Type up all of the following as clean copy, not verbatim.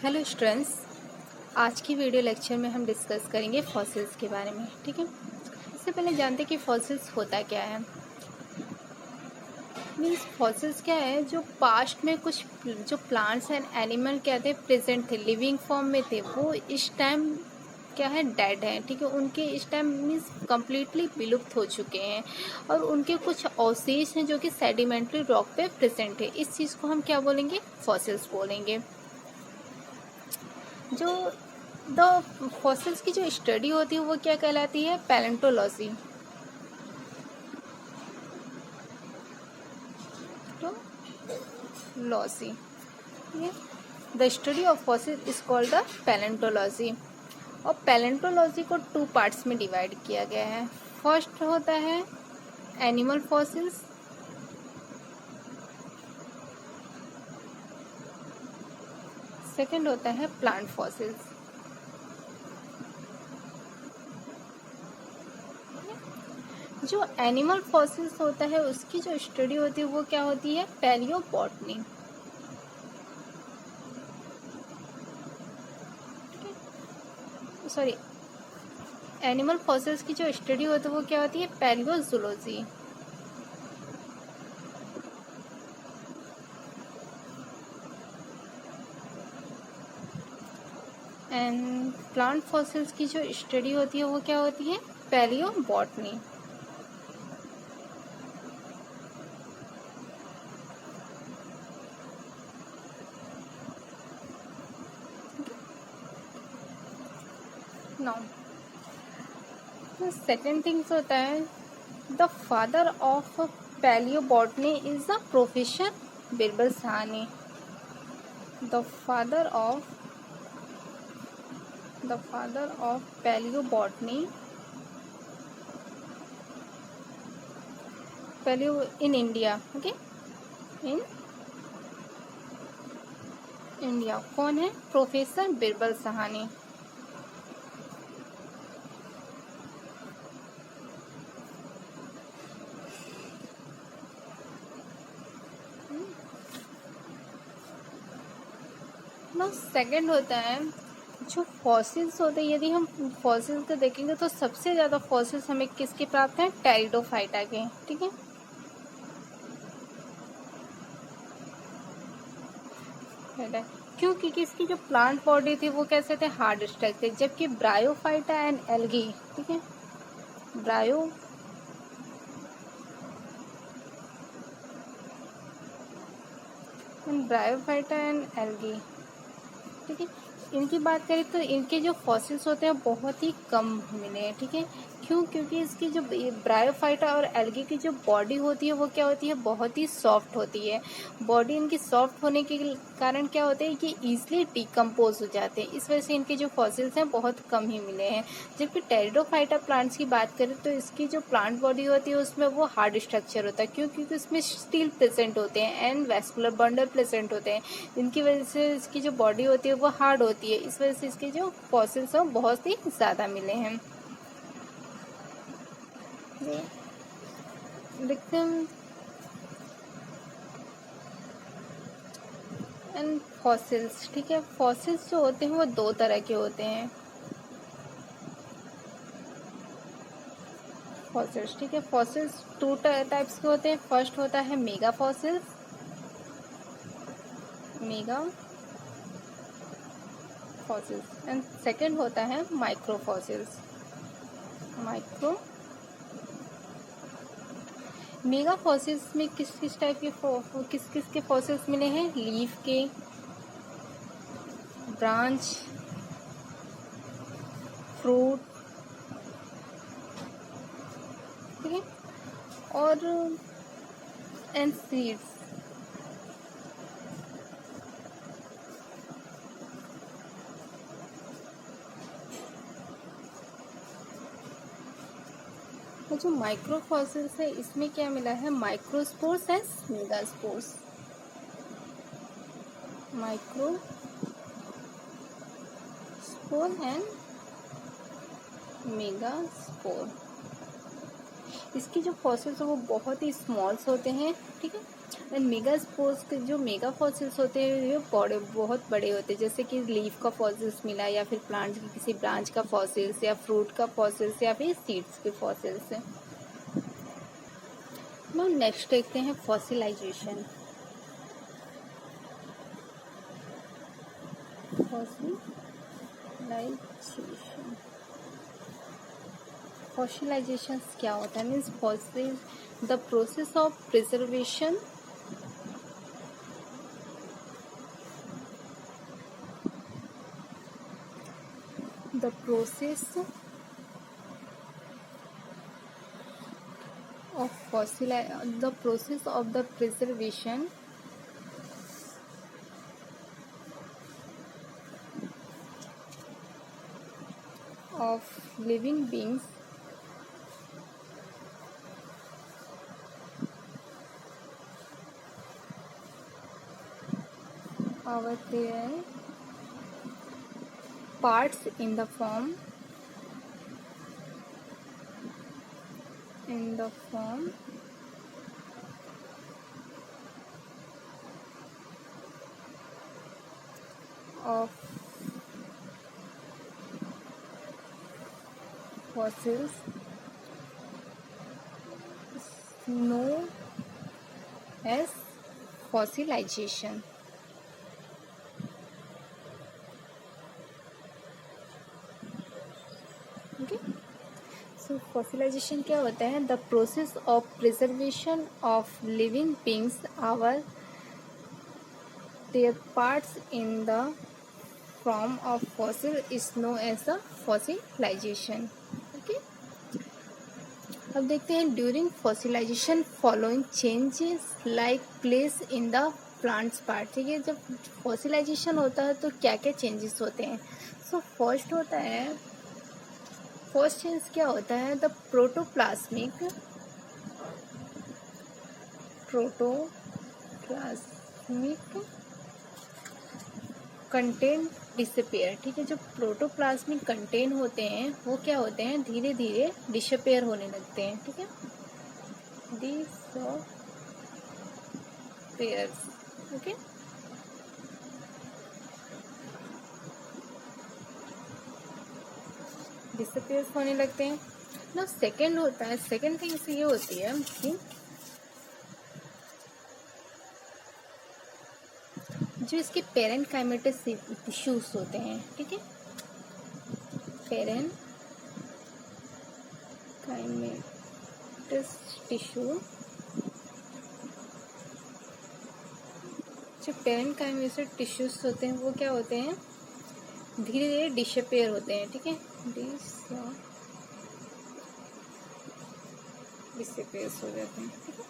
Hello students, आज की video lecture में हम डिस्कस करेंगे फॉसिल्स के बारे में। ठीक है, इससे पहले जानते हैं कि फॉसिल्स होता क्या है। मीन्स फॉसिल्स क्या है, जो पास्ट में कुछ जो प्लांट्स एंड एनिमल क्या थे, प्रेजेंट थे, लिविंग फॉर्म में थे, वो इस टाइम क्या है, डेड हैं। ठीक है, उनके इस टाइम मीन्स कम्प्लीटली विलुप्त हो चुके हैं और उनके कुछ अवशेष हैं जो कि सेडिमेंट्री रॉक पे प्रेजेंट है। इस चीज़ को हम क्या बोलेंगे, फॉसिल्स बोलेंगे। जो द फॉसिल्स की जो स्टडी होती है वो क्या कहलाती है, पैलेंटोलॉजी। तो logy, the study of fossil is called the palaeontology. और पैलेंटोलॉजी को टू पार्ट्स में डिवाइड किया गया है। फर्स्ट होता है एनिमल फॉसिल्स, सेकंड होता है प्लांट फॉसिल्स। जो एनिमल फॉसिल्स होता है उसकी जो स्टडी होती है वो क्या होती है, पैलियोबॉटनी। सॉरी, एनिमल फॉसिल्स की जो स्टडी होती है वो क्या होती है, पैलियोजूलॉजी। एंड प्लांट फॉसिल्स की जो स्टडी होती है वो क्या होती है, पैलियोबॉटनी। नाउ सेकेंड थिंग्स होता है, the father of palaeobotany is the professor Birbal Sahni. The father of palaeobotany palaeo in India. Okay, in India कौन है, प्रोफेसर बिरबल साहनी। सेकंड होता है जो फॉसिल्स होते हैं। यदि हम फॉसिल्स को देखेंगे तो सबसे ज़्यादा फॉसिल्स हमें किसके प्राप्त हैं, टेरिडोफाइटा के। ठीक है, क्यों, क्योंकि इसकी जो प्लांट बॉडी थी वो कैसे थे, हार्ड स्ट्रक्चर थे। जबकि ब्रायोफाइटा एंड एल्गी, ठीक है, ब्रायोफाइटा एंड एल्गी, ठीक है, इनकी बात करें तो इनके जो फॉसिल्स होते हैं बहुत ही कम मिले हैं। ठीक है, क्यों, क्योंकि इसकी जो ब्रायोफाइटा और एल्गी की जो बॉडी होती है वो क्या होती है, बहुत ही सॉफ्ट होती है। बॉडी इनकी सॉफ्ट होने के कारण क्या होते हैं, ये ईजिली डिकम्पोज हो जाते हैं। इस वजह से इनके जो फॉसिल्स हैं बहुत कम ही मिले हैं। जबकि टेरिडोफाइटा प्लांट्स की बात करें तो इसकी जो प्लांट बॉडी होती है उसमें वो हार्ड स्ट्रक्चर होता है। क्यों, क्योंकि उसमें स्टील प्रेजेंट होते हैं एंड वैस्कुलर बंडल प्रेजेंट होते हैं। इनकी वजह से इसकी जो बॉडी होती है वो हार्ड होती है। इस वजह से इसके जो फॉसिल्स हैं बहुत ही ज़्यादा मिले हैं। देखते हैं एंड फॉसिल्स। ठीक है, फॉसिल्स जो होते हैं वो दो तरह के होते हैं फॉसिल्स। ठीक है, फॉसिल्स टू टाइप्स के होते हैं। फर्स्ट होता है मेगा फॉसिल्स, एंड सेकंड होता है माइक्रो फॉसिल्स। मेगा फॉसिल्स में किस किस टाइप के किस किस के फॉसिल्स मिले हैं, लीफ के, ब्रांच, फ्रूट, ठीक है, और एंड सीड्स। जो माइक्रो फॉसिल्स है इसमें क्या मिला है, microspores and megaspores. Microspore and megaspore. इसकी जो फॉसिल्स है वो बहुत ही स्मॉल्स होते हैं। ठीक है, एंड मेगास्पोर्स के जो मेगा फॉसिल्स होते हैं ये बड़े बहुत बड़े होते हैं, जैसे कि लीफ का फॉसिल्स मिला या फिर प्लांट की किसी ब्रांच का फॉसिल्स या फ्रूट का फॉसिल्स या फिर सीड्स के फॉसिल्स। नाउ नेक्स्ट देखते हैं फॉसिलाइजेशन। फॉसिलाइजेशन क्या होता है? Means fossil the process of preservation the process of the preservation of living beings are their parts in the form of fossils known as fossilization. Okay, so fossilization क्या होता है? The process of preservation of living beings are their parts in the form of fossil is known as the fossilization. Okay, अब देखते हैं during fossilization following changes like place in the plants part. ठीक है, जब fossilisation होता है तो क्या क्या चेंजेस होते हैं? सो फर्स्ट होता है, फर्स्ट चेंज क्या होता है? The protoplasmic content disappear. ठीक है, जो प्रोटोप्लाज्मिक कंटेंट होते हैं वो क्या होते हैं? धीरे धीरे डिसअपेयर होने लगते हैं। ठीक है, डिसअपेयर्स। ओके, डिसअपेयर्स होने लगते हैं ना। सेकंड होता है, सेकंड थिंग्स ये होती है कि जो इसके पेरेंट काइमेटस टिश्यूज होते हैं। ठीक है, पेरेंट काइमेटस टिश्यू, जो पेरेंट काइमेटस टिश्यूज होते हैं वो क्या होते हैं? धीरे धीरे डिसअपेयर होते हैं। ठीक है, डिसअपेयर हो जाते हैं। ठीक है,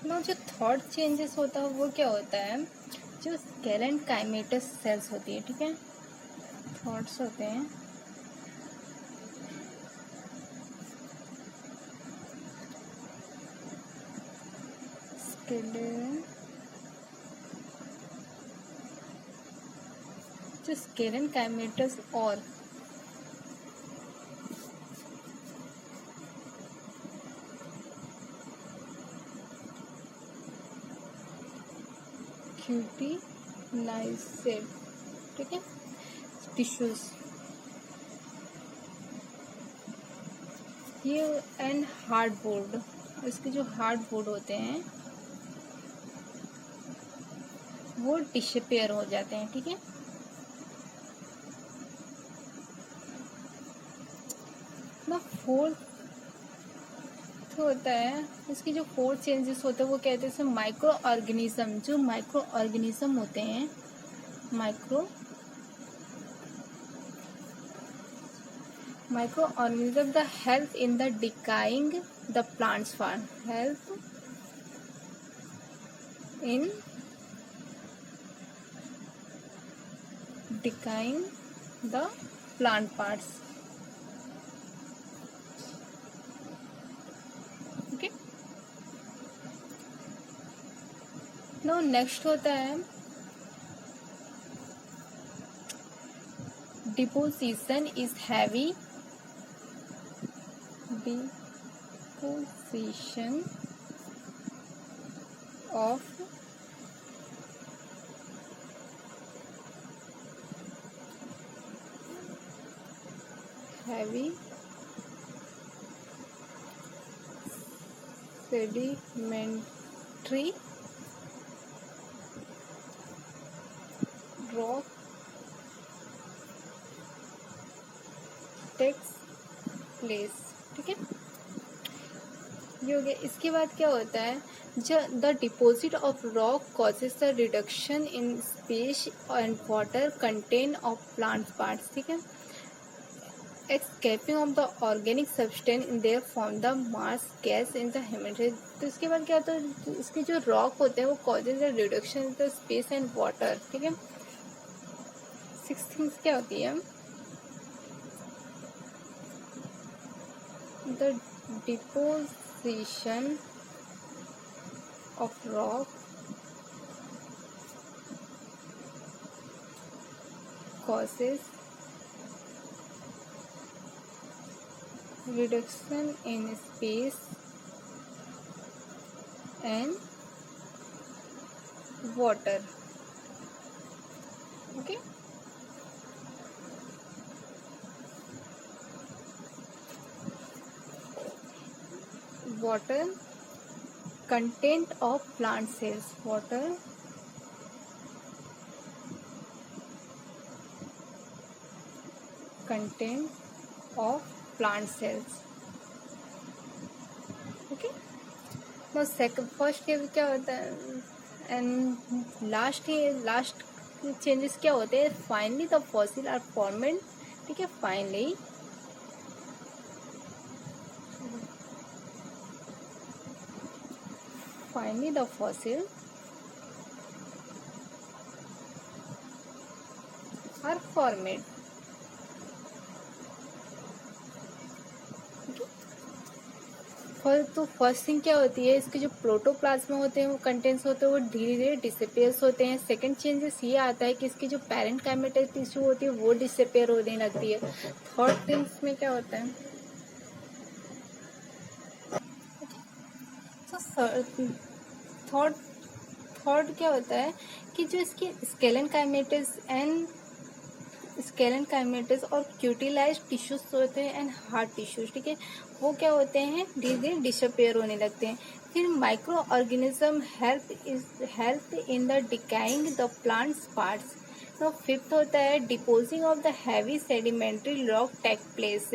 ना जो थर्ड चेंजेस होता है वो क्या होता है? जो स्केलेंट काइमेटस सेल्स होती है। ठीक है, थॉट्स होते हैं जो स्केलेंट काइमेटस और क्यूटिनाइजेड, ठीक है, टिश्यूज ये एंड हार्डबोर्ड, इसके जो हार्डबोर्ड होते हैं वो डिसअपेयर हो जाते हैं। ठीक है, फोर्थ होता है, इसकी जो फोर्थ चेंजेस होते हैं वो कहते हैं माइक्रो ऑर्गेनिज्म। जो माइक्रो ऑर्गेनिज्म होते हैं, microorganism the help in the decaying the plants form, help in decaying the plant parts। okay, now next होता है deposition is heavy, deposition of heavy sedimentary rock takes place। ठीक है, ये हो गया। इसके बाद क्या होता है, जो the deposit of rock causes the reduction in space and water content of plant parts. ठीक है, escaping of the organic substance in their form the mass gas in the hemisphere। तो इसके बाद क्या होता है, इसके जो रॉक होते हैं वो causes the reduction in the space and water. ठीक है, 6 थिंग्स क्या होती है, the deposition of rock causes reduction in space and water। okay, water content of plant cells, water content of plant cells। okay, now second first क्या होता है and last changes क्या होते हैं, finally the fossil are formed. ठीक है, finally the fossil are formed। तो first thing क्या होती है, इसके जो प्रोटोप्लाज्मा होते हैं वो कंटेंट्स होते हैं वो धीरे धीरे डिसअपियर्स होते हैं। सेकंड चेंजेस ये आता है कि इसकी जो पेरेंट काइमेटिक टिश्यू होती है वो डिसअपियर होने लगती है। थर्ड थिंग्स में क्या होता है, तो थर्ड क्या होता है कि जो इसकी स्केलन काइमेटिस और क्यूटिलाइज टिश्यूज होते हैं एंड हार्ट टिश्यूज। ठीक है, वो क्या होते हैं, धीरे धीरे डिसअपियर होने लगते हैं। फिर microorganism help in the decaying the plants parts. तो फिफ्थ होता है deposing of the heavy sedimentary rock take place.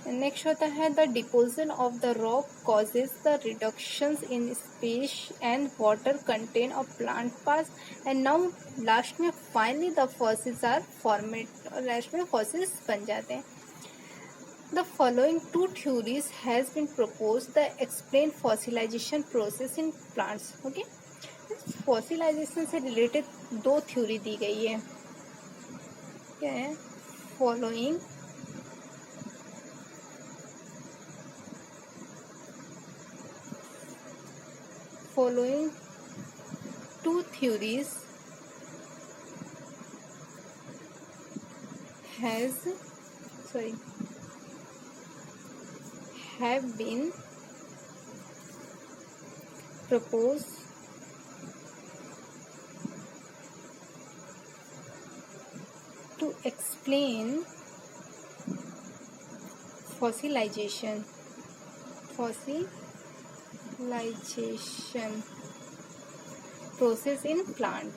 Next होता है the deposition of the rock causes the reductions in space and water content of plant parts. And now last में finally the fossils are formed, और last में fossils बन जाते हैं। The following 2 theories has been proposed the explain fossilisation process in plants. Okay, fossilisation से related 2 theory दी गई है। क्या है, following following 2 theories have been proposed to explain fossilization process in plant।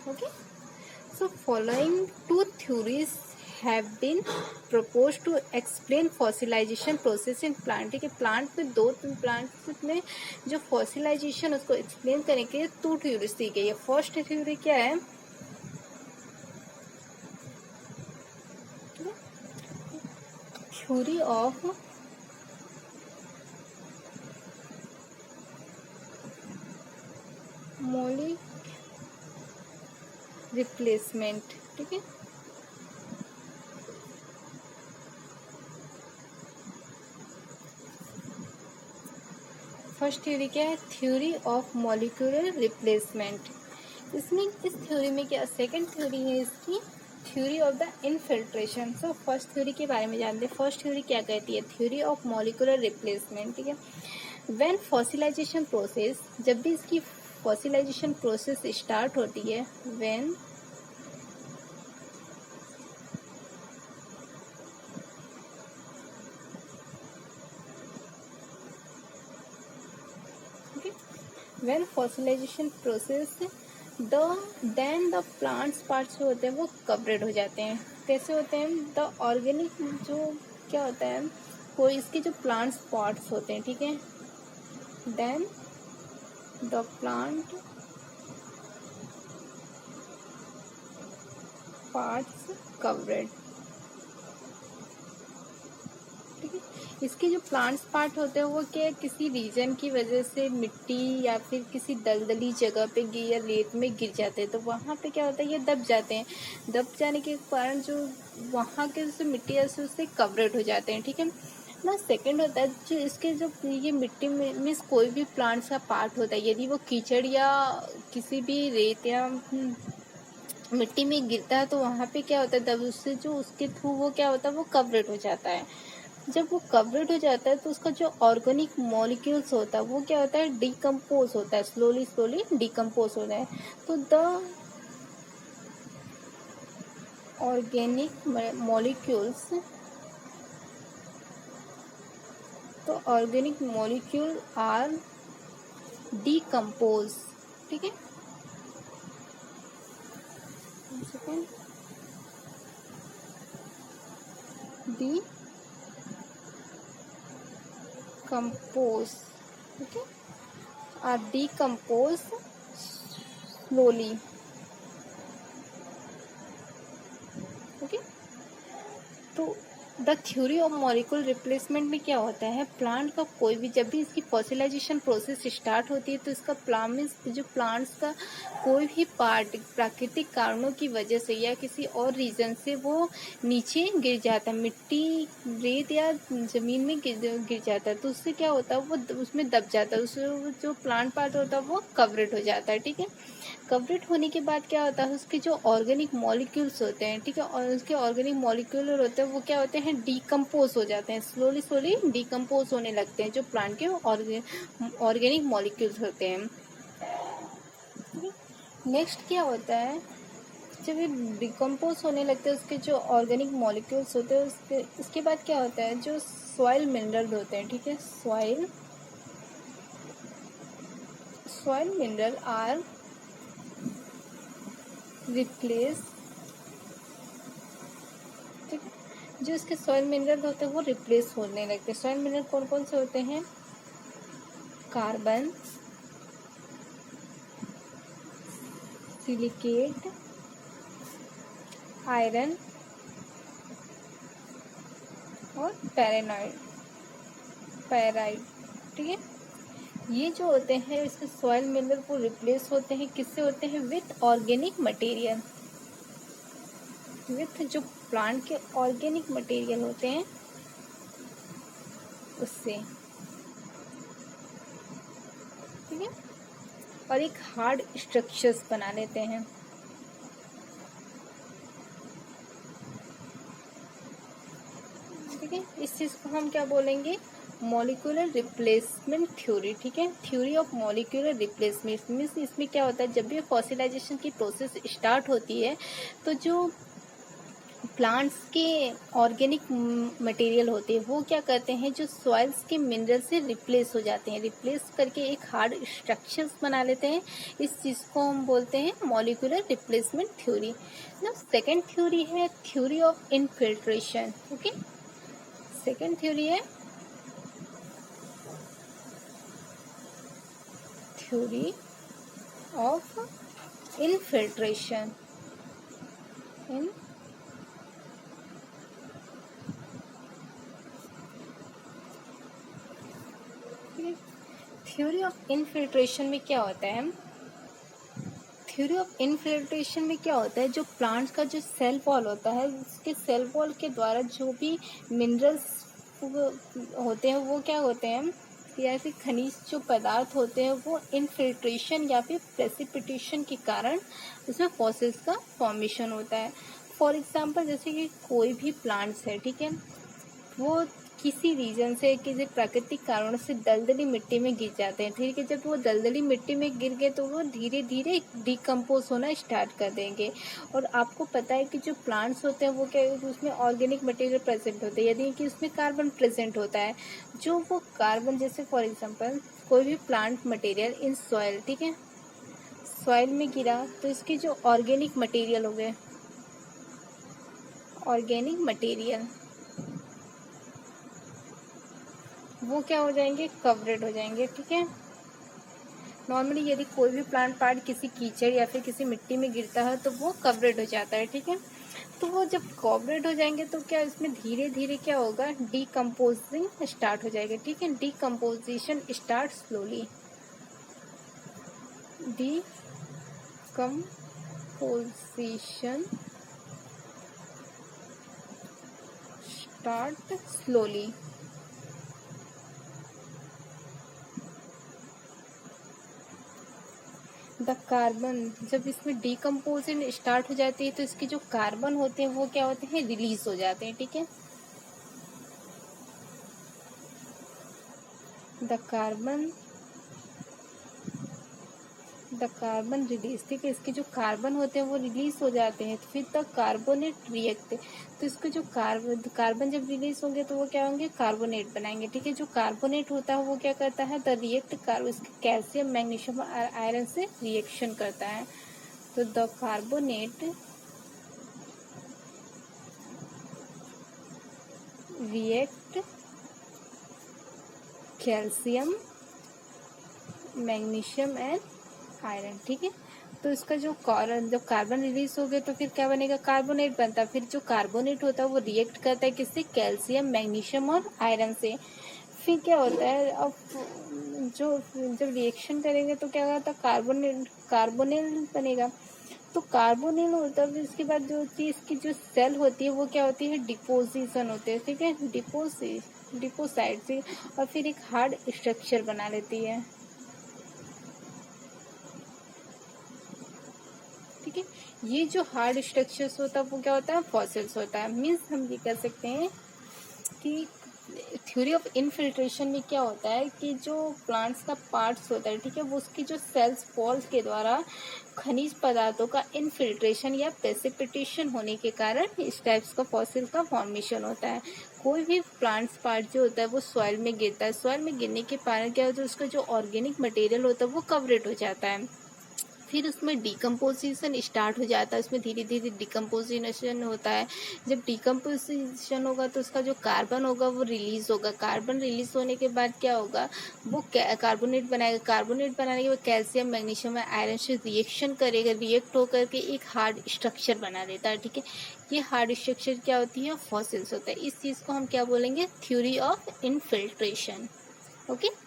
Okay, so following two theories have been proposed to explain fossilization process in plant। ठीक है, plant में दो plants में जो फॉसिलाइजेशन उसको एक्सप्लेन करने के लिए 2 थ्योरीज दी गई है। फर्स्ट थ्योरी क्या है, थ्योरी ऑफ मॉलिक्यूलर रिप्लेसमेंट। ठीक है, फर्स्ट थ्योरी क्या है, थ्योरी ऑफ मॉलिक्यूलर रिप्लेसमेंट। इसमें इस थ्योरी में क्या, सेकंड थ्योरी है इसकी theory of the infiltration. So first theory के बारे में जानते हैं। फर्स्ट थ्योरी क्या कहती है, थ्योरी ऑफ मॉलिक्यूलर रिप्लेसमेंट। ठीक है, व्हेन फॉसिलाइजेशन प्रोसेस, जब भी इसकी फॉसिलाइजेशन प्रोसेस स्टार्ट होती है, when when fossilization process then the plants parts जो होते हैं वो कवरेड हो जाते हैं। कैसे होते हैं, द ऑर्गेनिक जो क्या होता है, कोई इसके जो प्लांट्स पार्ट्स होते हैं, ठीक है, देन द प्लांट पार्ट्स कवरेड। इसके जो प्लांट्स पार्ट होते हैं वो क्या, किसी रीजन की वजह से मिट्टी या फिर किसी दलदली जगह पे या रेत में गिर जाते हैं, तो वहाँ पे क्या होता है, ये दब जाते हैं। दब जाने के कारण जो वहाँ के जो मिट्टी है उससे कवरेड हो जाते हैं। ठीक है ना। सेकंड होता है जो इसके जो ये मिट्टी में मीन्स कोई भी प्लांट्स का पार्ट होता है, यदि वो कीचड़ या किसी भी रेत या मिट्टी में गिरता है तो वहाँ पे क्या होता है, तब उससे जो उसके थ्रू वो क्या होता है, वो कवरेड हो जाता है। जब वो कवरेड हो जाता है तो उसका जो ऑर्गेनिक मॉलिक्यूल्स होता है वो क्या होता है, डिकम्पोज होता है, स्लोली डिकम्पोज होता है। तो द ऑर्गेनिक मॉलिक्यूल्स, तो ऑर्गेनिक मॉलिक्यूल आर डिकम्पोज। ठीक है, decompose, okay, are decompose slowly। Okay, तो the theory of molecule replacement में क्या होता है, प्लांट का कोई भी जब भी इसकी फॉसिलाइजेशन प्रोसेस स्टार्ट होती है तो इसका प्लांट में जो प्लांट्स का कोई भी पार्ट प्राकृतिक कारणों की वजह से या किसी और रीजन से वो नीचे गिर जाता है, मिट्टी रेत या ज़मीन में गिर जाता है, तो उससे क्या होता है, वो उसमें दब जाता है, उससे जो प्लांट पार्ट होता है वो कवरेड हो जाता है। ठीक है, कवरेड होने के बाद क्या होता है, उसके जो ऑर्गेनिक मॉलिक्यूल्स होते हैं, ठीक है, और उसके ऑर्गेनिक मॉलिक्यूल होते हैं वो क्या होते हैं, डिकम्पोज हो जाते हैं, स्लोली डिकम्पोज होने लगते हैं जो प्लांट के ऑर्गेनिक मॉलिक्यूल्स होते हैं। नेक्स्ट क्या होता है, जब ये डिकम्पोज होने लगते हैं उसके जो ऑर्गेनिक मॉलिक्यूल्स होते हैं उसके बाद क्या होता है, जो सॉइल मिनरल होते हैं, ठीक है, सॉइल मिनरल आर रिप्लेस। ठीक, जो इसके सॉइल मिनरल होते हैं वो रिप्लेस होने लगते हैं। सॉइल मिनरल कौन कौन से होते हैं, कार्बन, सिलिकेट, आयरन और पैराइड। ठीक है, ये जो होते हैं इसके सॉइल मिनरल वो रिप्लेस होते हैं, किससे होते हैं, विथ ऑर्गेनिक मटेरियल, विथ जो प्लांट के ऑर्गेनिक मटेरियल होते हैं उससे। ठीक है, और एक हार्ड स्ट्रक्चर्स बना लेते हैं। ठीक है, इस चीज को हम क्या बोलेंगे, मॉलिक्यूलर रिप्लेसमेंट थ्योरी। ठीक है, theory of molecular replacement means इसमें क्या होता है, जब भी फॉसिलाइजेशन की प्रोसेस स्टार्ट होती है तो जो प्लांट्स के ऑर्गेनिक मटेरियल होते हैं वो क्या करते हैं, जो सॉइल्स के मिनरल से रिप्लेस हो जाते हैं, रिप्लेस करके एक हार्ड स्ट्रक्चर्स बना लेते हैं। इस चीज़ को हम बोलते हैं मॉलिक्यूलर रिप्लेसमेंट थ्योरी। ना सेकेंड थ्योरी है theory of infiltration. Okay, second theory है थ्योरी ऑफ इनफिल्ट्रेशन। इन थ्योरी ऑफ इनफिल्ट्रेशन में क्या होता है, थ्योरी ऑफ इनफिल्ट्रेशन में क्या होता है, जो प्लांट्स का जो सेल वॉल होता है, उसके सेल वॉल के द्वारा जो भी मिनरल्स होते हैं वो क्या होते हैं, या फिर खनिज जो पदार्थ होते हैं वो इनफिल्ट्रेशन या फिर प्रेसिपिटेशन के कारण उसमें फॉसिल्स का फॉर्मेशन होता है। फॉर एग्जांपल जैसे कि कोई भी प्लांट्स है, ठीक है, वो किसी रीजन से, किसी प्राकृतिक कारणों से दलदली मिट्टी में गिर जाते हैं, ठीक है। जब वो दलदली मिट्टी में गिर गए तो वो धीरे धीरे डिकम्पोज होना स्टार्ट कर देंगे। और आपको पता है कि जो प्लांट्स होते हैं वो क्या, उसमें ऑर्गेनिक मटेरियल प्रेजेंट होते हैं, यदि कि उसमें कार्बन प्रेजेंट होता है, जो वो कार्बन, जैसे फॉर एग्जाम्पल कोई भी प्लांट मटेरियल इन सॉइल, ठीक है, सॉइल में गिरा तो इसके जो ऑर्गेनिक मटेरियल हो गए, ऑर्गेनिक मटेरियल वो क्या हो जाएंगे, कवरेड हो जाएंगे, ठीक है। नॉर्मली यदि कोई भी प्लांट पार्ट किसी कीचड़ या फिर किसी मिट्टी में गिरता है तो वो कवरेड हो जाता है, ठीक है। तो वो जब कवरेड हो जाएंगे तो क्या इसमें धीरे धीरे क्या होगा, डीकम्पोजिंग स्टार्ट हो जाएगा, ठीक है। Decomposition start slowly, decomposition start slowly. The carbon, जब इसमें डीकम्पोजिंग स्टार्ट हो जाती है तो इसके जो कार्बन होते हैं वो क्या होते हैं, रिलीज हो जाते हैं, ठीक है। द कार्बन रिलीज, ठीक है, इसके जो कार्बन होते हैं वो रिलीज हो जाते हैं, तो फिर द कार्बोनेट रिएक्ट, तो इसके जो कार्बन जब रिलीज होंगे तो वो क्या होंगे, कार्बोनेट बनाएंगे, ठीक है। जो कार्बोनेट होता है वो क्या करता है, द रिएक्ट इसके कैल्शियम मैग्नीशियम और आयरन से रिएक्शन करता है। तो the carbonate react calcium magnesium and iron, ठीक है। तो इसका जो जब कार्बन रिलीज हो गए तो फिर क्या बनेगा, कार्बोनेट बनता है। फिर जो कार्बोनेट होता है वो रिएक्ट करता है किससे, कैल्शियम मैग्नीशियम और आयरन से। फिर क्या होता है, अब जो जब रिएक्शन करेंगे तो क्या होता है, कार्बोनिल बनेगा। तो कार्बोनिल होता है, फिर इसके बाद जो चीज की जो सेल होती है वो क्या होती है, डिपोजिशन होते हैं, ठीक है, डिपोसाइड से, और फिर एक हार्ड स्ट्रक्चर बना लेती है, ठीक है। ये जो हार्ड स्ट्रक्चर्स होता है वो क्या होता है, फॉसिल्स होता है। मीन्स हम ये कह सकते हैं कि थ्योरी ऑफ इनफिल्ट्रेशन में क्या होता है कि जो प्लांट्स का पार्ट्स होता है, ठीक है, वो उसकी जो सेल्स वॉल्स के द्वारा खनिज पदार्थों का इनफिल्ट्रेशन या प्रेसिपिटेशन होने के कारण इस टाइप्स का फॉसिल का फॉर्मेशन होता है। कोई भी प्लांट्स पार्ट जो होता है वो सॉइल में गिरता है, सॉइल में गिरने के कारण क्या होता है, उसका जो ऑर्गेनिक मटेरियल होता है वो कवरेट हो जाता है। फिर उसमें डिकम्पोजिशन स्टार्ट हो जाता है, उसमें धीरे धीरे डिकम्पोजिशन होता है। जब डिकम्पोजिशन होगा तो उसका जो कार्बन होगा वो रिलीज होगा, कार्बन रिलीज होने के बाद क्या होगा, वो कार्बोनेट बनाएगा, कार्बोनेट बनाने के बाद कैल्शियम मैग्नीशियम आयरन से रिएक्शन करेगा, रिएक्ट होकर के एक हार्ड स्ट्रक्चर बना देता है, ठीक है। ये हार्ड स्ट्रक्चर क्या होती है, फॉसिल्स होता है। इस चीज़ को हम क्या बोलेंगे, थ्योरी ऑफ इनफिल्ट्रेशन। ओके,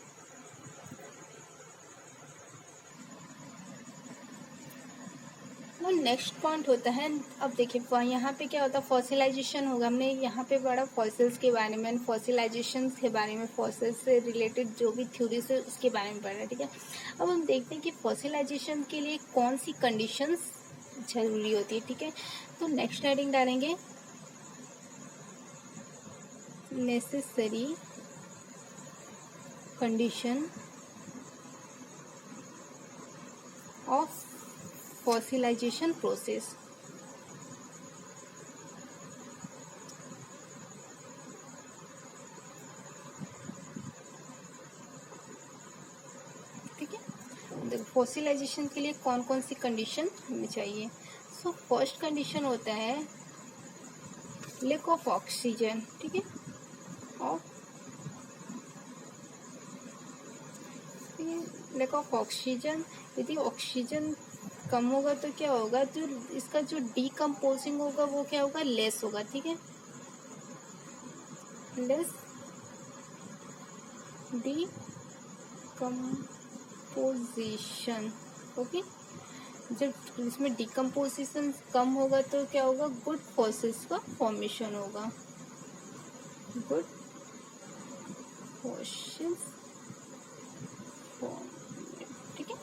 वो नेक्स्ट पॉइंट होता है। अब देखिए यहाँ पे क्या होता है, फॉसिलाइजेशन होगा। हमने यहाँ पे पढ़ा फॉसिल्स के बारे में, फॉसिलाइजेशन के बारे में, फॉसिल्स से रिलेटेड जो भी थ्योरीज है उसके बारे में पढ़ा, ठीक है। अब हम देखते हैं कि फॉसिलाइजेशन के लिए कौन सी कंडीशंस जरूरी होती है, ठीक है। तो नेक्स्ट हेडिंग डालेंगे, necessary condition of fossilisation process. Fossilisation के लिए कौन कौन सी कंडीशन हमें चाहिए? सो फर्स्ट कंडीशन होता है लैक ऑफ ऑक्सीजन, ठीक है, लैक ऑफ ऑक्सीजन। यदि ऑक्सीजन कम होगा तो क्या होगा, जो इसका जो डीकम्पोजिंग होगा वो क्या होगा, लेस होगा, ठीक है, लेस डीकम्पोजिशन। ओके, जब इसमें डीकम्पोजिशन कम होगा तो क्या होगा, गुड फॉसिल्स का फॉर्मेशन होगा, गुड फॉसिल्स फॉर्म, ठीक है।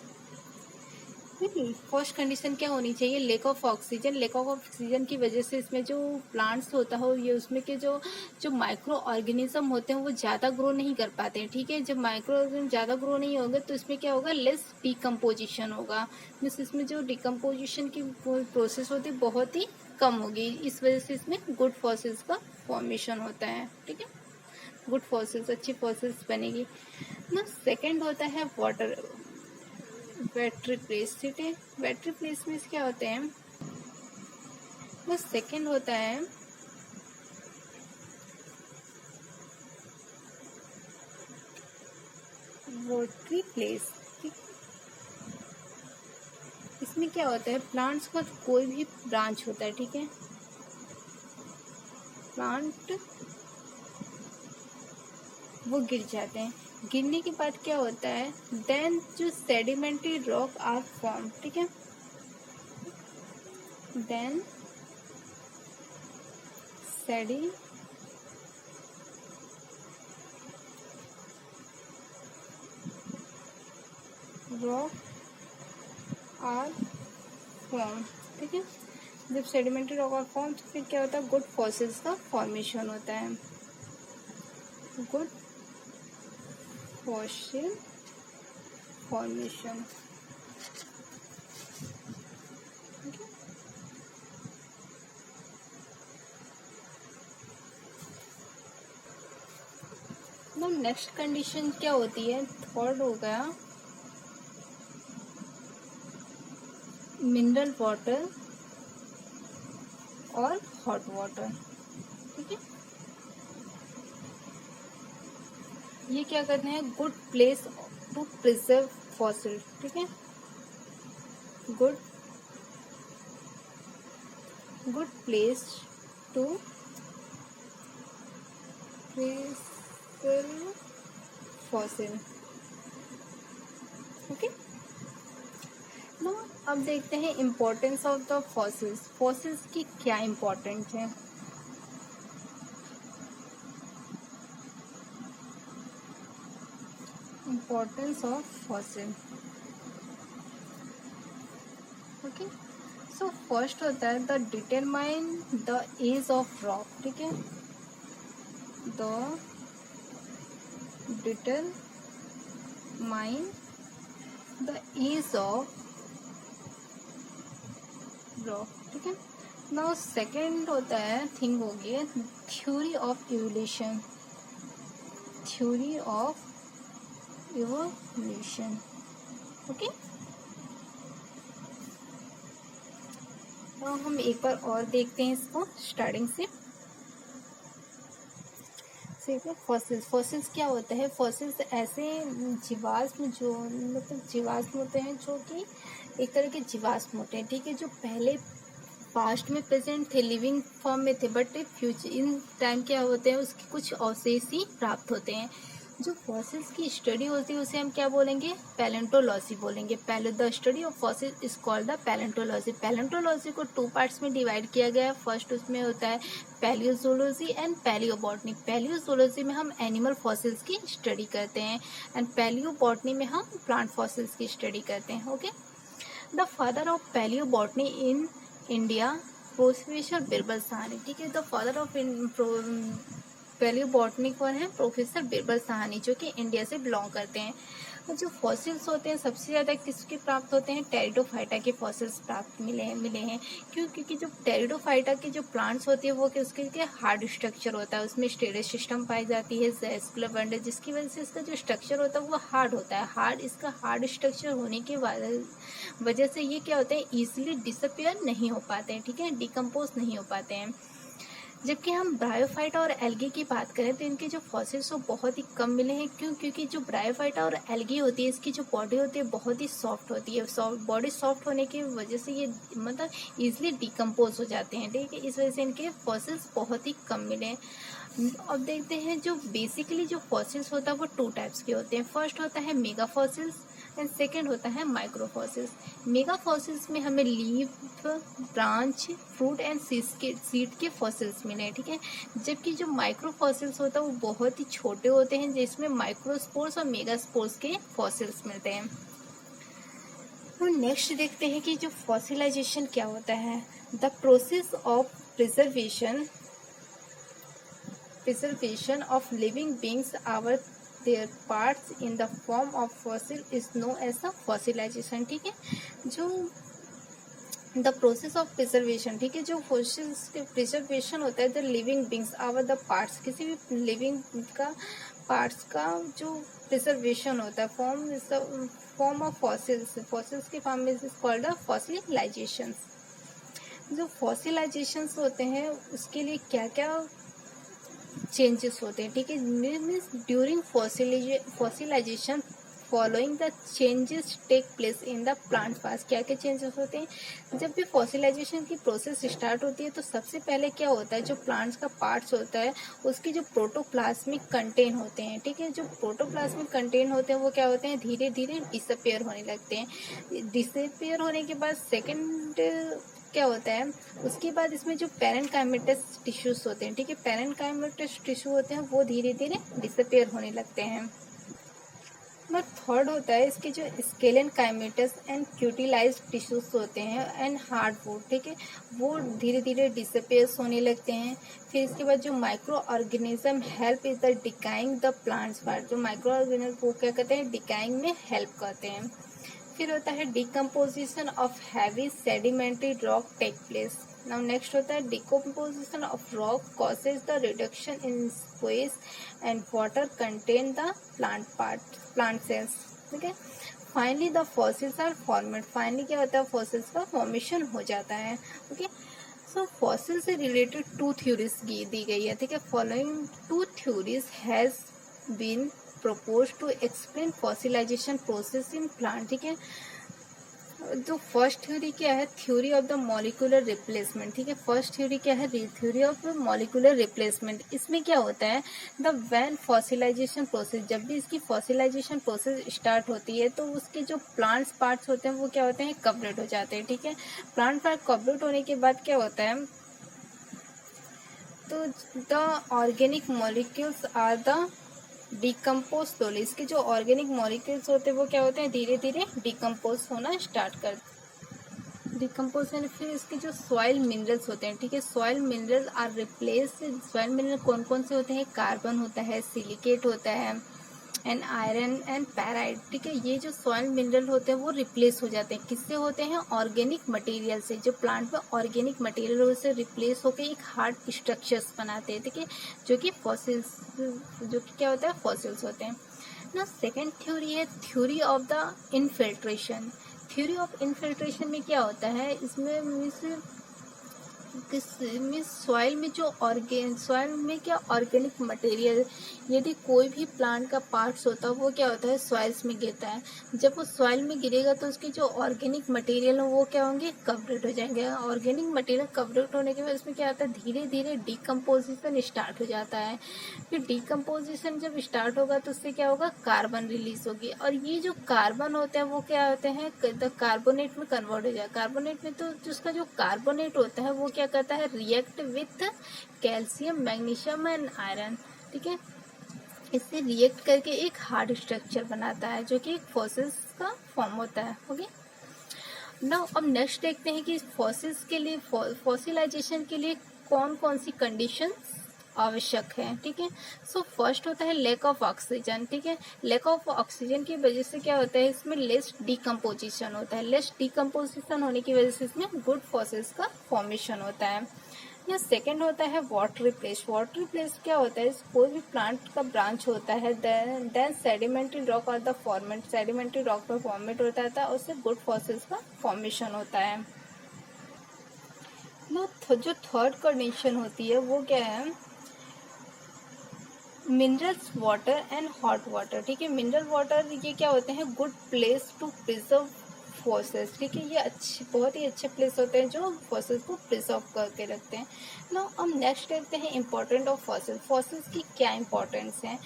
फर्स्ट कंडीशन क्या होनी चाहिए, lake of oxygen. Lake of oxygen की वजह से इसमें जो प्लांट्स होता हो ये उसमें के जो जो माइक्रो ऑर्गेनिज्म होते हैं वो ज़्यादा ग्रो नहीं कर पाते हैं, ठीक है। जब माइक्रो ऑर्गेनिज्म ज़्यादा ग्रो नहीं होंगे तो इसमें क्या होगा, लेस डिकम्पोजिशन होगा, मीन्स इसमें जो डिकम्पोजिशन की प्रोसेस होती है बहुत ही कम होगी, इस वजह से इसमें गुड फॉसिल्स का फॉर्मेशन होता है, ठीक है, गुड फॉसिल्स, अच्छी फॉसिल्स बनेगी ना। सेकेंड होता है वाटर बैटरी प्लेस, ठीक है। बैटरी प्लेस में क्या होते हैं, बस सेकेंड होता है वाटरी प्लेस, ठीक। इसमें क्या होता है, प्लांट्स का कोई भी ब्रांच होता है, ठीक है, प्लांट वो गिर जाते हैं, गिरने के बाद क्या होता है, देन जो सेडिमेंट्री रॉक आर फॉर्म, ठीक है, देन रॉक आर फॉर्म, ठीक है। जब सेडिमेंट्री रॉक आर फॉर्म तो फिर क्या होता है, गुड फॉसिल्स का फॉर्मेशन होता है, good fossil formation, next condition क्या होती है, थर्ड हो गया मिनरल वाटर और हॉट वाटर, ठीक है। ये क्या करते हैं, good place to preserve fossil, ठीक है, good place to preserve fossil, okay. ना अब देखते हैं importance of the fossils, fossils की क्या इम्पोर्टेंट है। Importance of fossil, okay. So first होता है the determine the age of rock, ठीक है, the determine the age of rock, ठीक है। नाउ सेकेंड होता है थिंग होगी theory of evolution, theory of evolution, okay. तो हम एक बार और देखते हैं इसको स्टार्टिंग से। फॉसिल्स, फॉसिल्स क्या होता है, फॉसिल्स ऐसे जीवाश्म जो मतलब जीवाश्म होते हैं जो कि एक तरह के जीवाश्म होते हैं, ठीक है, जो पहले पास्ट में प्रेजेंट थे, लिविंग फॉर्म में थे, बट फ्यूचर इन टाइम क्या होते हैं, उसके कुछ अवशेष ही प्राप्त होते हैं। जो फॉसिल्स की स्टडी होती है उसे हम क्या बोलेंगे, पैलेंटोलॉजी बोलेंगे। The study of fossil is called the palaeontology. Palaeontology को 2 पार्ट्स में डिवाइड किया गया है। फर्स्ट उसमें होता है पैलियोजोलॉजी एंड पैलियोबॉटनी। पैलियोजोलॉजी में हम एनिमल फॉसिल्स की स्टडी करते हैं एंड पैलियोबॉटनी में हम प्लांट फॉसिल्स की स्टडी करते हैं, okay. The father of palaeobotany in India professor Birbal Sahni, ठीक है। द फादर ऑफ पैलियोबॉटनी कौन है, प्रोफेसर बिरबल साहनी, जो कि इंडिया से बिलोंग करते हैं। और जो फॉसिल्स होते हैं सबसे ज़्यादा किसके प्राप्त होते हैं, टेरिडोफाइटा के फॉसिल्स प्राप्त मिले हैं। क्यों? क्योंकि जो टेरिडोफाइटा के जो प्लांट्स होती है वो उसके लिए हार्ड स्ट्रक्चर होता है, उसमें स्टेरस सिस्टम पाई जाती है, वेस्कुलर बंडल, जिसकी वजह से इसका जो स्ट्रक्चर होता है वो हार्ड होता है। इसका हार्ड स्ट्रक्चर होने के वजह से ये क्या होते हैं, ईजिली डिसअपियर नहीं हो पाते हैं, ठीक है, डिकम्पोज नहीं हो पाते हैं। जबकि हम ब्रायोफाइटा और एल्गी की बात करें तो इनके जो फॉसिल्स वो बहुत ही कम मिले हैं। क्यों? क्योंकि जो ब्रायोफाइटा और एल्गी होती है इसकी जो बॉडी होती है बहुत ही सॉफ्ट होती है। बॉडी सॉफ्ट होने की वजह से ये मतलब ईजिली डिकम्पोज हो जाते हैं, ठीक है, इस वजह से इनके फॉसिल्स बहुत ही कम मिले हैं। अब देखते हैं जो बेसिकली जो फॉसिल्स होता है वो 2 टाइप्स के होते हैं। फर्स्ट होता है मेगा फॉसिल्स एंड सेकेंड होता है माइक्रो फॉसिल्स। मेगा फॉसिल्स में हमें leaf, branch, fruit and seed के फॉसिल्स मिले हैं, ठीक है। जबकि जो माइक्रो फॉसिल्स होता है वो बहुत ही छोटे होते हैं, जिसमें माइक्रोस्पोर्स और मेगास्पोर्स के फॉसिल्स मिलते हैं। तो नेक्स्ट देखते हैं कि जो फॉसिलाइजेशन क्या होता है। The process of preservation of living beings our their parts in the form of fossil is known as the fossilization, ठीक है। जो द प्रोसेस ऑफ प्रिजर्वेशन, ठीक है, जो फॉसिल्स के प्रिजर्वेशन होता है the living beings or the parts, किसी भी लिविंग का पार्ट्स का जो प्रिजर्वेशन होता है फॉर्म ऑफ फॉसिल्स के फॉर्म में इज कॉल्ड द फॉसिलाइजेशन। जो फॉसिलाइजेशंस होते हैं उसके लिए क्या क्या चेंजेस होते हैं, ठीक है। Means during fossilization following the changes take place in the plant parts. क्या क्या चेंजेस होते हैं? जब भी फॉसिलाइजेशन की प्रोसेस स्टार्ट होती है तो सबसे पहले क्या होता है, जो प्लांट्स का पार्ट्स होता है उसके जो प्रोटोप्लाज्मिक कंटेन होते हैं, ठीक है, जो प्रोटोप्लाज्मिक कंटेन होते हैं वो क्या होते हैं, धीरे धीरे डिसअपियर होने लगते हैं। डिसअपियर होने के बाद सेकेंड क्या होता है, उसके बाद इसमें जो पैरेन्काइमेटस टिश्यूज होते हैं, ठीक है, पैरेन्काइमेटस टिश्यू होते हैं वो धीरे धीरे डिसअपियर होने लगते हैं। और थर्ड होता है इसके जो स्केलेनकाइमेटस एंड क्यूटिलाइज्ड टिश्यूज होते हैं एंड हार्डवुड, ठीक है, वो धीरे धीरे डिसअपियर होने लगते हैं। फिर इसके बाद जो microorganism help is the decaying the plants part, जो माइक्रो ऑर्गेनिज्म वो क्या करते हैं, डिकाइंग में हेल्प करते हैं। फिर होता है decomposition of heavy sedimentary rock take place. Now next होता है decomposition of rock causes the reduction in space and water content the plant cells, ठीक है। Finally the fossils are formed. फाइनली क्या होता है, फॉसिल्स का फॉर्मेशन हो जाता है, ओके। सो फॉसिल से रिलेटेड 2 थ्योरीज दी गई है, ठीक है। Following 2 theories has been proposed to explain fossilization process in plant, ठीक है। जो फर्स्ट थ्योरी क्या है, theory of the molecular replacement, ठीक है। फर्स्ट थ्योरी क्या है, थ्योरी ऑफ मॉलिक्यूलर रिप्लेसमेंट। इसमें क्या होता है, द व्हेन फॉसिलाइजेशन प्रोसेस, जब भी इसकी फॉसिलाइजेशन प्रोसेस स्टार्ट होती है तो उसके जो प्लांट्स पार्ट्स होते हैं वो क्या होते हैं, कवरेट हो जाते हैं, ठीक है। प्लांट पार्ट कवरेट होने के बाद क्या होता है, तो the organic molecules are the decompose slowly. इसके जो ऑर्गेनिक मॉलिक्यूल्स होते हैं वो क्या होते हैं, धीरे धीरे डिकम्पोज होना स्टार्ट कर डिकम्पोज होने। फिर इसके जो सॉइल मिनरल्स होते हैं, ठीक है, soil minerals are replace. Soil mineral कौन कौन से होते हैं, कार्बन होता है, सिलिकेट होता है एंड आयरन एंड पैराइट, ठीक है। ये जो सॉइल मिनरल होते हैं वो रिप्लेस हो जाते हैं, किससे होते हैं, ऑर्गेनिक मटेरियल से। जो प्लांट में ऑर्गेनिक मटेरियल से रिप्लेस होकर एक हार्ड स्ट्रक्चर्स बनाते हैं, ठीक है, जो कि फॉसिल्स, जो कि क्या होता है, फॉसिल्स होते हैं ना। सेकेंड थ्योरी है theory of the infiltration. Theory of infiltration में क्या होता है, इसमें सॉइल में जो सॉइल में क्या ऑर्गेनिक मटेरियल, यदि कोई भी प्लांट का पार्ट्स होता है वो क्या होता है, सॉइल्स में गिरता है। जब वो सॉइल में गिरेगा तो उसके जो ऑर्गेनिक मटेरियल है वो क्या होंगे, कवरेट हो जाएंगे। ऑर्गेनिक मटेरियल कवरेट होने के बाद उसमें क्या होता है, धीरे धीरे डिकम्पोजिशन स्टार्ट हो जाता है। फिर डिकम्पोजिशन जब स्टार्ट होगा तो उससे क्या होगा, कार्बन रिलीज होगी, और ये जो कार्बन होते हैं वो क्या होते हैं, कार्बोनेट में कन्वर्ट हो जाए। कार्बोनेट में तो जिसका जो कार्बोनेट होता है वो क्या करता है, react with calcium, magnesium and iron, ठीक है। इससे रिएक्ट करके एक हार्ड स्ट्रक्चर बनाता है जो कि एक फॉसिल्स का फॉर्म होता है, ओके। नाउ अब नेक्स्ट देखते हैं कि फॉसिल्स के लिए, फॉसिलाइजेशन के लिए कौन कौन सी कंडीशंस आवश्यक है, ठीक है। सो फर्स्ट होता है लैक ऑफ ऑक्सीजन, ठीक है। लैक ऑफ ऑक्सीजन की वजह से क्या होता है, इसमें लेस डिकम्पोजिशन होता है। लेस डिकम्पोजिशन होने की वजह से इसमें गुड फॉसिल्स का फॉर्मेशन होता है। या सेकेंड होता है वाटर रिप्लेस। वाटर रिप्लेस क्या होता है, कोई भी प्लांट का ब्रांच होता है, देन सेडिमेंट्री रॉक और द फॉर्मेट, सेडिमेंट्री रॉक पर फॉर्मेट होता है, उससे गुड फॉसिल्स का फॉर्मेशन होता है ना। जो थर्ड कंडीशन होती है वो क्या है, minerals water and hot water, ठीक है। मिनरल वाटर ये क्या होते हैं, good place to preserve fossils, ठीक है। ये अच्छे, बहुत ही अच्छे प्लेस होते हैं जो फॉसिल्स को प्रिजर्व करके रखते हैं। ना हम नेक्स्ट देखते हैं इंपॉर्टेंट ऑफ फॉसिल। फॉसिल्स की क्या इंपॉर्टेंस है,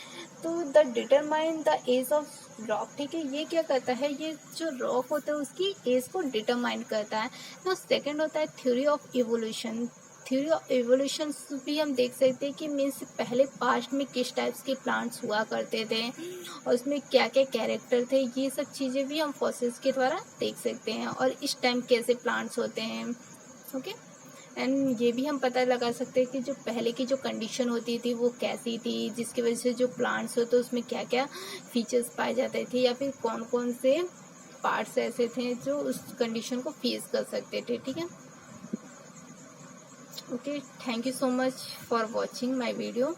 तो the determine the age of rock, ठीक है। ये क्या करता है, ये जो रॉक होता है उसकी एज को डिटरमाइन करता है। ना सेकेंड होता है theory of evolution. Theory of evolution भी हम देख सकते हैं कि मीन्स पहले पास्ट में किस टाइप्स के प्लांट्स हुआ करते थे और उसमें क्या क्या कैरेक्टर थे, ये सब चीज़ें भी हम फॉसिल्स के द्वारा देख सकते हैं, और इस टाइम कैसे प्लांट्स होते हैं, ओके। एंड ये भी हम पता लगा सकते हैं कि जो पहले की जो कंडीशन होती थी वो कैसी थी, जिसकी वजह से जो प्लांट्स होते उसमें क्या क्या फीचर्स पाए जाते थे, या फिर कौन कौन से पार्ट्स ऐसे थे जो उस कंडीशन को फेस कर सकते थे, ठीक है। Okay, thank you so much for watching my video.